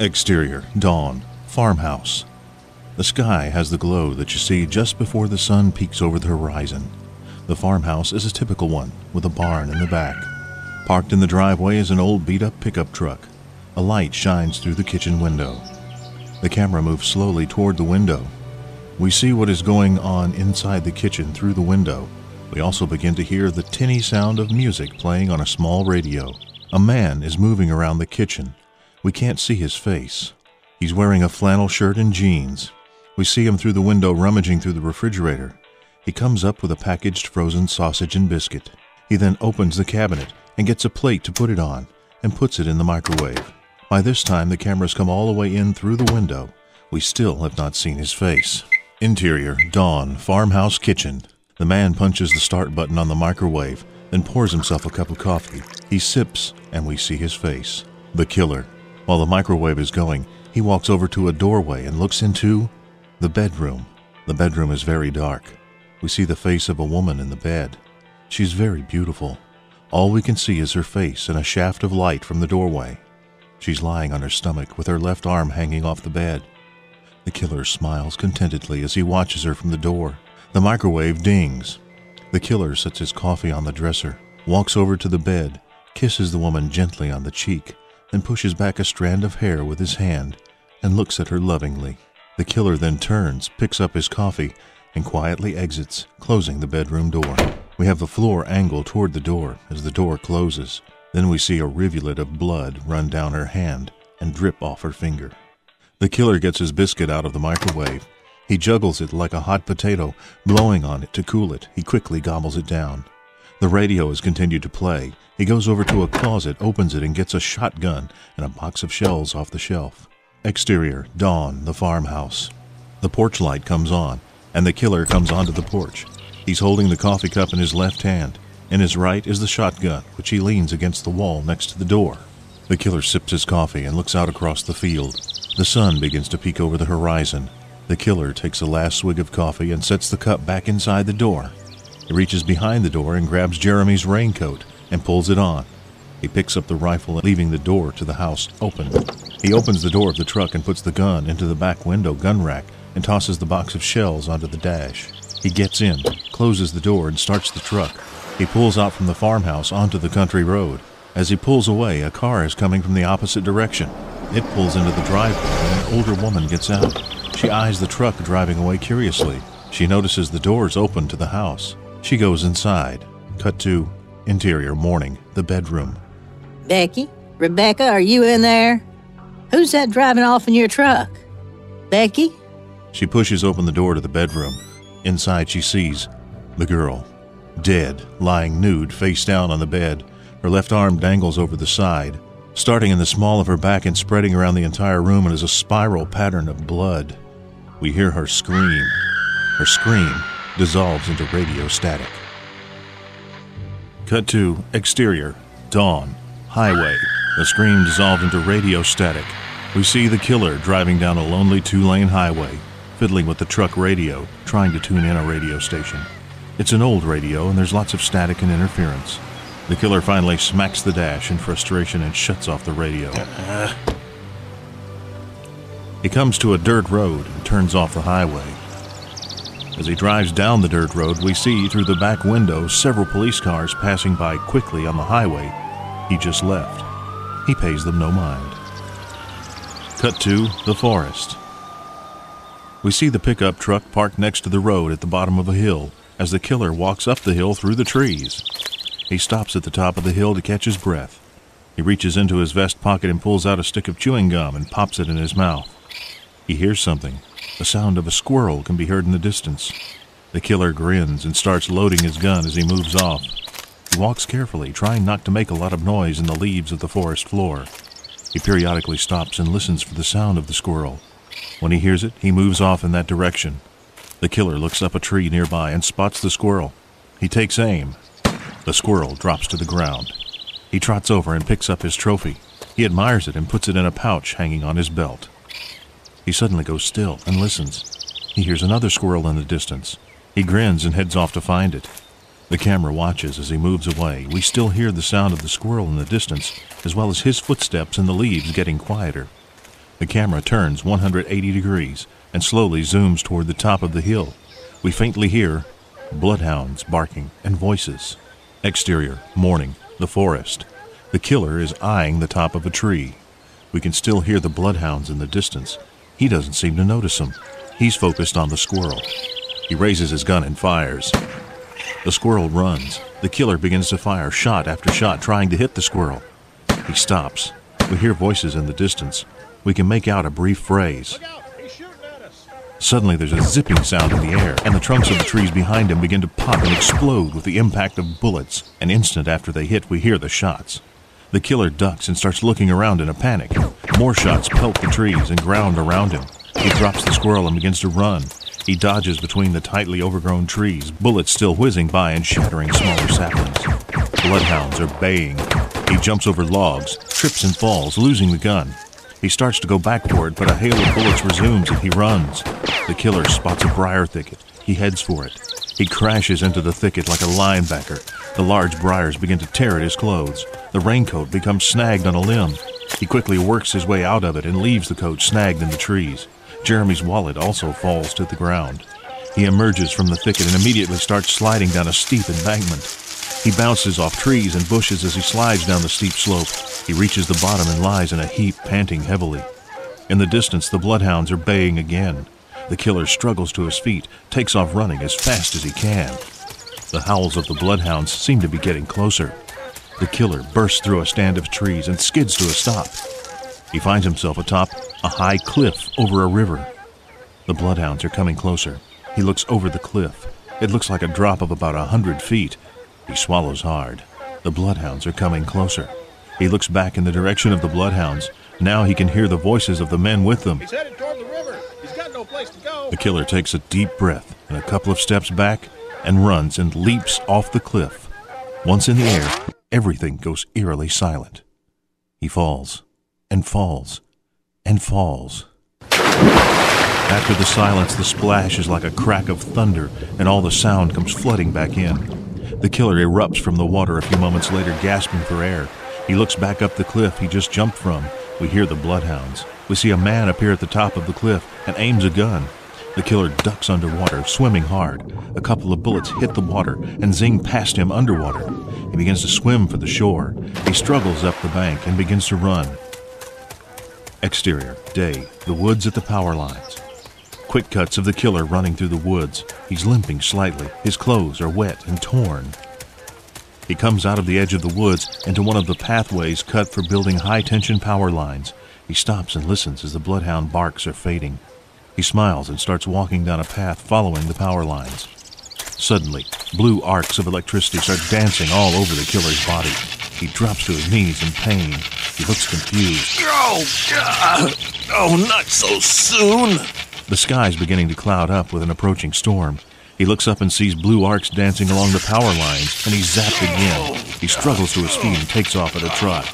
Exterior, dawn, farmhouse. The sky has the glow that you see just before the sun peeks over the horizon. The farmhouse is a typical one, with a barn in the back. Parked in the driveway is an old beat-up pickup truck. A light shines through the kitchen window. The camera moves slowly toward the window. We see what is going on inside the kitchen through the window. We also begin to hear the tinny sound of music playing on a small radio. A man is moving around the kitchen. We can't see his face. He's wearing a flannel shirt and jeans. We see him through the window rummaging through the refrigerator. He comes up with a packaged frozen sausage and biscuit. He then opens the cabinet and gets a plate to put it on and puts it in the microwave. By this time, the cameras come all the way in through the window. We still have not seen his face. Interior, dawn, farmhouse kitchen. The man punches the start button on the microwave, then pours himself a cup of coffee. He sips, and we see his face. The killer. While the microwave is going, he walks over to a doorway and looks into the bedroom. The bedroom is very dark. We see the face of a woman in the bed. She's very beautiful. All we can see is her face and a shaft of light from the doorway. She's lying on her stomach with her left arm hanging off the bed. The killer smiles contentedly as he watches her from the door. The microwave dings. The killer sets his coffee on the dresser, walks over to the bed, kisses the woman gently on the cheek, then pushes back a strand of hair with his hand and looks at her lovingly. The killer then turns, picks up his coffee, and quietly exits, closing the bedroom door. We have the floor angled toward the door as the door closes. Then we see a rivulet of blood run down her hand and drip off her finger. The killer gets his biscuit out of the microwave. He juggles it like a hot potato, blowing on it to cool it. He quickly gobbles it down. The radio has continued to play. He goes over to a closet, opens it, and gets a shotgun and a box of shells off the shelf. Exterior, dawn, the farmhouse. The porch light comes on, and the killer comes onto the porch. He's holding the coffee cup in his left hand. In his right is the shotgun, which he leans against the wall next to the door. The killer sips his coffee and looks out across the field. The sun begins to peek over the horizon. The killer takes a last swig of coffee and sets the cup back inside the door. He reaches behind the door and grabs Jeremy's raincoat and pulls it on. He picks up the rifle, leaving the door to the house open. He opens the door of the truck and puts the gun into the back window gun rack and tosses the box of shells onto the dash. He gets in, closes the door, and starts the truck. He pulls out from the farmhouse onto the country road. As he pulls away, a car is coming from the opposite direction. It pulls into the driveway and an older woman gets out. She eyes the truck driving away curiously. She notices the doors open to the house. She goes inside. Cut to interior, morning, the bedroom. Becky? Rebecca, are you in there? Who's that driving off in your truck? Becky? She pushes open the door to the bedroom. Inside she sees the girl, dead, lying nude, face down on the bed. Her left arm dangles over the side. Starting in the small of her back and spreading around the entire room, and is a spiral pattern of blood. We hear her scream. Her scream dissolves into radio static. Cut to exterior, dawn, highway. The scream dissolved into radio static. We see the killer driving down a lonely two-lane highway, fiddling with the truck radio, trying to tune in a radio station. It's an old radio, and there's lots of static and interference. The killer finally smacks the dash in frustration and shuts off the radio. He comes to a dirt road and turns off the highway. As he drives down the dirt road, we see through the back window several police cars passing by quickly on the highway he just left. He pays them no mind. Cut to the forest. We see the pickup truck parked next to the road at the bottom of a hill as the killer walks up the hill through the trees. He stops at the top of the hill to catch his breath. He reaches into his vest pocket and pulls out a stick of chewing gum and pops it in his mouth. He hears something. The sound of a squirrel can be heard in the distance. The killer grins and starts loading his gun as he moves off. He walks carefully, trying not to make a lot of noise in the leaves of the forest floor. He periodically stops and listens for the sound of the squirrel. When he hears it, he moves off in that direction. The killer looks up a tree nearby and spots the squirrel. He takes aim. The squirrel drops to the ground. He trots over and picks up his trophy. He admires it and puts it in a pouch hanging on his belt. He suddenly goes still and listens. He hears another squirrel in the distance. He grins and heads off to find it. The camera watches as he moves away. We still hear the sound of the squirrel in the distance, as well as his footsteps in the leaves getting quieter. The camera turns 180 degrees and slowly zooms toward the top of the hill. We faintly hear bloodhounds barking and voices. Exterior, morning, the forest. The killer is eyeing the top of a tree. We can still hear the bloodhounds in the distance. He doesn't seem to notice them. He's focused on the squirrel. He raises his gun and fires. The squirrel runs. The killer begins to fire shot after shot, trying to hit the squirrel. He stops. We hear voices in the distance. We can make out a brief phrase. Look out! He's shooting at us! Suddenly there's a zipping sound in the air, and the trunks of the trees behind him begin to pop and explode with the impact of bullets. An instant after they hit, we hear the shots. The killer ducks and starts looking around in a panic. More shots pelt the trees and ground around him. He drops the squirrel and begins to run. He dodges between the tightly overgrown trees, bullets still whizzing by and shattering smaller saplings. Bloodhounds are baying. He jumps over logs, trips and falls, losing the gun. He starts to go back for it, but a hail of bullets resumes and he runs. The killer spots a briar thicket. He heads for it. He crashes into the thicket like a linebacker. The large briars begin to tear at his clothes. The raincoat becomes snagged on a limb. He quickly works his way out of it and leaves the coat snagged in the trees. Jeremy's wallet also falls to the ground. He emerges from the thicket and immediately starts sliding down a steep embankment. He bounces off trees and bushes as he slides down the steep slope. He reaches the bottom and lies in a heap, panting heavily. In the distance, the bloodhounds are baying again. The killer struggles to his feet, takes off running as fast as he can. The howls of the bloodhounds seem to be getting closer. The killer bursts through a stand of trees and skids to a stop. He finds himself atop a high cliff over a river. The bloodhounds are coming closer. He looks over the cliff. It looks like a drop of about 100 feet. He swallows hard. The bloodhounds are coming closer. He looks back in the direction of the bloodhounds. Now he can hear the voices of the men with them. He's headed toward the river. He's got no place to go. The killer takes a deep breath and a couple of steps back and runs and leaps off the cliff. Once in the air, everything goes eerily silent. He falls and falls and falls. After the silence, the splash is like a crack of thunder, and all the sound comes flooding back in. The killer erupts from the water a few moments later, gasping for air. He looks back up the cliff he just jumped from. We hear the bloodhounds. We see a man appear at the top of the cliff and aims a gun. The killer ducks underwater, swimming hard. A couple of bullets hit the water and zing past him underwater. He begins to swim for the shore. He struggles up the bank and begins to run. Exterior, day, the woods at the power lines. Quick cuts of the killer running through the woods. He's limping slightly. His clothes are wet and torn. He comes out of the edge of the woods into one of the pathways cut for building high-tension power lines. He stops and listens as the bloodhound barks are fading. He smiles and starts walking down a path following the power lines. Suddenly, blue arcs of electricity start dancing all over the killer's body. He drops to his knees in pain. He looks confused. Oh, God! Oh, not so soon! The sky's beginning to cloud up with an approaching storm. He looks up and sees blue arcs dancing along the power lines, and he's zapped again. He struggles to his feet and takes off at a trot.